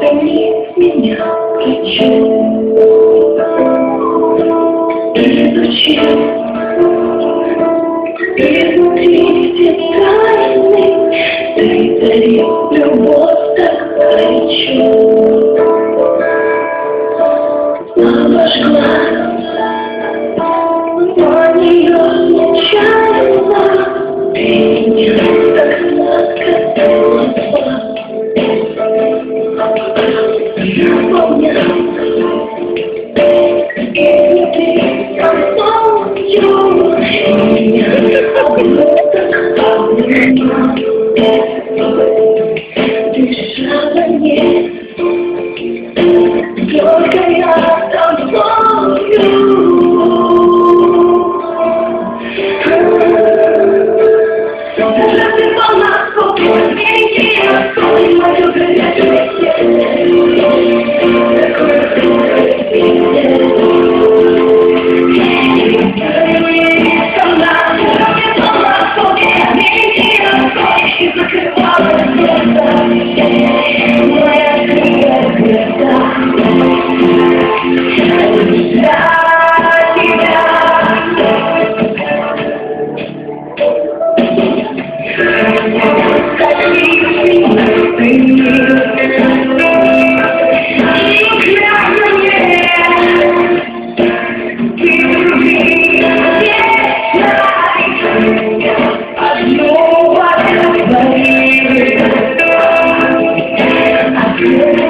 хранит меня в плече. Изучи изнутри все тайны, ты дарил любовь так горячо. Обожгла по нее случайно, ты меня так сладко целовала. Я помню, и ты со мною, меня так обнимала, дышала мне, только я с тобою. Засыпал нас спокойнее, открой мою горячую сердце. I